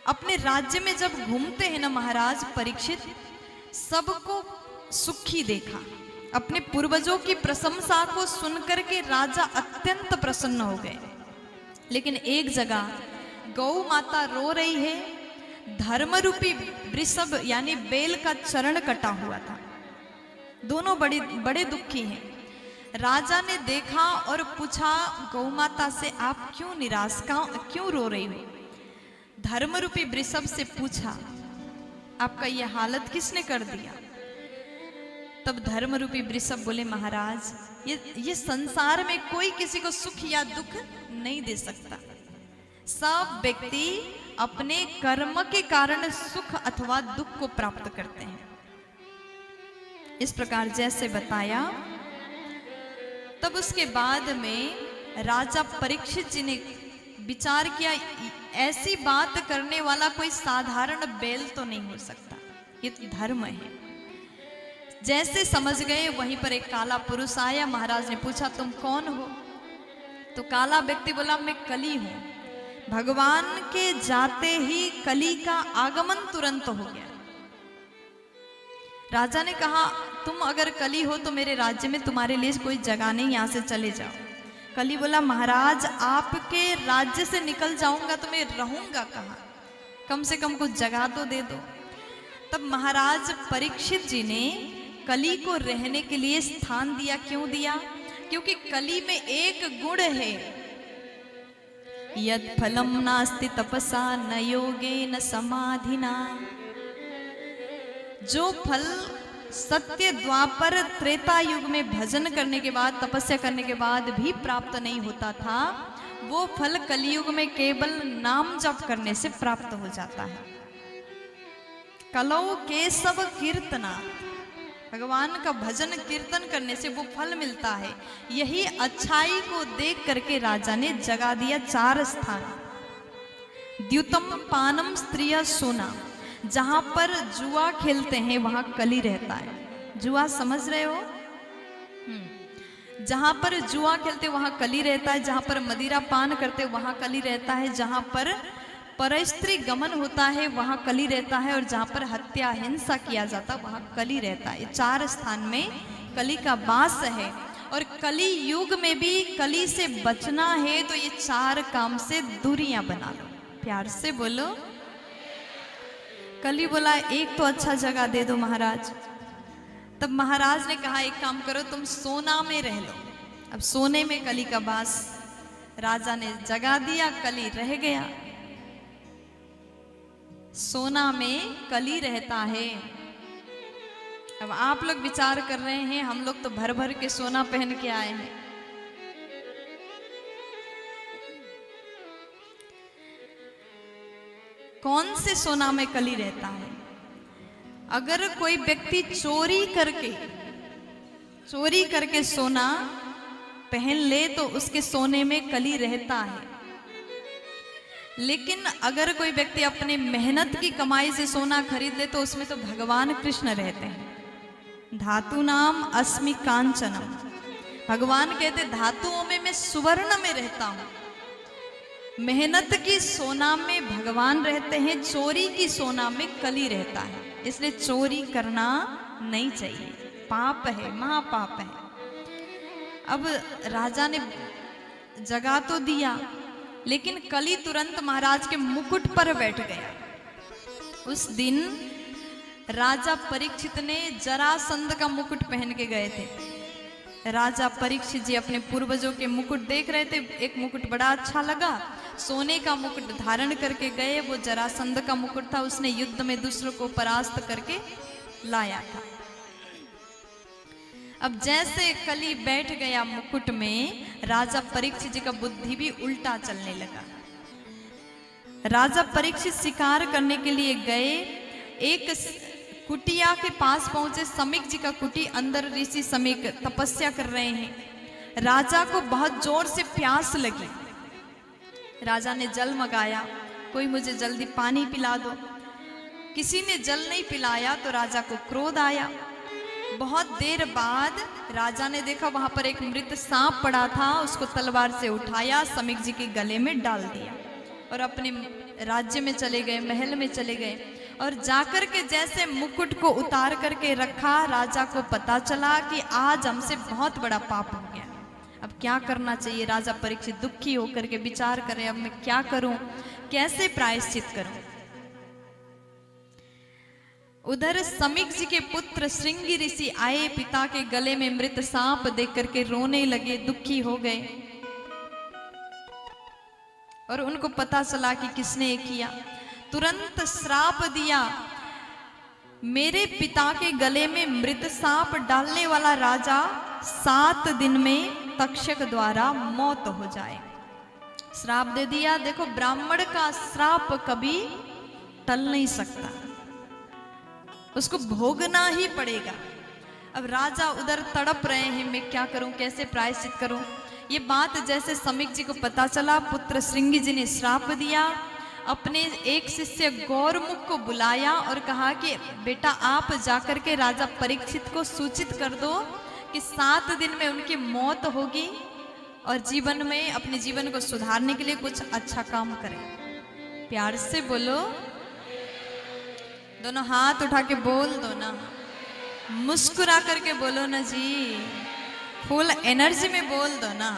अपने राज्य में जब घूमते हैं ना महाराज परीक्षित, सबको सुखी देखा। अपने पूर्वजों की प्रशंसा को सुनकर के राजा अत्यंत प्रसन्न हो गए। लेकिन एक जगह गौ माता रो रही है, धर्म रूपी वृषभ यानी बेल का चरण कटा हुआ था। दोनों बड़े दुखी हैं। राजा ने देखा और पूछा गौ माता से, आप क्यों निराश, क्यों रो रही हो? धर्म रूपी वृषभ से पूछा, आपका यह हालत किसने कर दिया? तब धर्म रूपी वृषभ बोले, महाराज ये संसार में कोई किसी को सुख या दुख नहीं दे सकता। सब व्यक्ति अपने कर्म के कारण सुख अथवा दुख को प्राप्त करते हैं। इस प्रकार जैसे बताया, तब उसके बाद में राजा परीक्षित जी ने विचार किया, ऐसी बात करने वाला कोई साधारण बैल तो नहीं हो सकता, ये तो धर्म है। जैसे समझ गए, वहीं पर एक काला पुरुष आया। महाराज ने पूछा, तुम कौन हो? तो काला व्यक्ति बोला, मैं कली हूं। भगवान के जाते ही कली का आगमन तुरंत हो गया। राजा ने कहा, तुम अगर कली हो तो मेरे राज्य में तुम्हारे लिए कोई जगह नहीं, यहां से चले जाओ। कली बोला, महाराज आपके राज्य से निकल जाऊंगा तो मैं रहूंगा कहाँ? कम से कम कुछ जगह तो दे दो। तब महाराज परीक्षित जी ने कली को रहने के लिए स्थान दिया। क्यों दिया? क्योंकि कली में एक गुण है, यद फलम नास्ति तपसा न योगे न समाधिना। जो फल सत्य द्वापर त्रेता युग में भजन करने के बाद, तपस्या करने के बाद भी प्राप्त नहीं होता था, वो फल कलियुग में केवल नाम जप करने से प्राप्त हो जाता है। कलौ केशव कीर्तना, भगवान का भजन कीर्तन करने से वो फल मिलता है। यही अच्छाई को देख करके राजा ने जगा दिया 4 स्थान। द्युतम पानम स्त्रिया सोना, जहां पर जुआ खेलते हैं वहां कली रहता है। जुआ समझ रहे हो? जहां पर जुआ खेलते वहां कली रहता है, जहां पर मदिरा पान करते वहां कली रहता है, जहां पर परस्त्री गमन होता है वहां कली रहता है, और जहां पर हत्या हिंसा किया जाता वहां कली रहता है। 4 स्थान में कली का वास है। और कली युग में भी कली से बचना है तो ये 4 काम से दूरियां बना लो। प्यार से बोलो। कली बोला, एक तो अच्छा जगह दे दो महाराज। तब महाराज ने कहा, एक काम करो, तुम सोना में रह लो। अब सोने में कली का वास, राजा ने जगा दिया, कली रह गया। सोना में कली रहता है। अब आप लोग विचार कर रहे हैं, हम लोग तो भर भर के सोना पहन के आए हैं। कौन से सोना में कली रहता है? अगर कोई व्यक्ति चोरी करके सोना पहन ले तो उसके सोने में कली रहता है। लेकिन अगर कोई व्यक्ति अपने मेहनत की कमाई से सोना खरीद ले तो उसमें तो भगवान कृष्ण रहते हैं। धातु नाम अस्मि कांचनम, भगवान कहते धातुओं में मैं सुवर्ण में रहता हूं। मेहनत की सोना में भगवान रहते हैं, चोरी की सोना में कली रहता है। इसलिए चोरी करना नहीं चाहिए, पाप है, महापाप है। अब राजा ने जगा तो दिया, लेकिन कली तुरंत महाराज के मुकुट पर बैठ गया। उस दिन राजा परीक्षित ने जरासंध का मुकुट पहन के गए थे। राजा परीक्षित जी अपने पूर्वजों के मुकुट देख रहे थे। एक मुकुट बड़ा अच्छा लगा, सोने का मुकुट धारण करके गए। वो जरासंध का मुकुट था, उसने युद्ध में दूसरों को परास्त करके लाया था। अब जैसे कली बैठ गया मुकुट में, राजा परीक्षित जी का बुद्धि भी उल्टा चलने लगा। राजा परीक्षित शिकार करने के लिए गए, एक कुटिया के पास पहुंचे। समीक जी का कुटी, अंदर ऋषि समीक तपस्या कर रहे हैं। राजा को बहुत जोर से प्यास लगी। राजा ने जल मंगाया, कोई मुझे जल्दी पानी पिला दो। किसी ने जल नहीं पिलाया तो राजा को क्रोध आया। बहुत देर बाद राजा ने देखा वहां पर एक मृत सांप पड़ा था, उसको तलवार से उठाया, समीक जी के गले में डाल दिया। और अपने राज्य में चले गए, महल में चले गए। और जाकर के जैसे मुकुट को उतार करके रखा, राजा को पता चला कि आज हमसे बहुत बड़ा पाप हो गया, अब क्या करना चाहिए। राजा परीक्षित दुखी होकर के विचार करें, अब मैं क्या करूं, कैसे प्रायश्चित करूं। उधर समीक जी के पुत्र श्रृंगी ऋषि आए, पिता के गले में मृत सांप देख करके रोने लगे, दुखी हो गए। और उनको पता चला कि किसने ये किया। तुरंत श्राप दिया, मेरे पिता के गले में मृत सांप डालने वाला राजा 7 दिन में तक्षक द्वारा मौत हो जाए। श्राप दे दिया। देखो, ब्राह्मण का श्राप कभी टल नहीं सकता, उसको भोगना ही पड़ेगा। अब राजा उधर तड़प रहे हैं, मैं क्या करूं, कैसे प्रायश्चित करूं। ये बात जैसे समीक जी को पता चला, पुत्र श्रृंगी जी ने श्राप दिया। अपने एक शिष्य गौरमुख को बुलाया और कहा कि बेटा आप जाकर के राजा परीक्षित को सूचित कर दो कि 7 दिन में उनकी मौत होगी और जीवन में, अपने जीवन को सुधारने के लिए कुछ अच्छा काम करें। प्यार से बोलो, दोनों हाथ उठा के बोल दो ना, मुस्कुरा करके बोलो ना जी, फुल एनर्जी में बोल दो ना।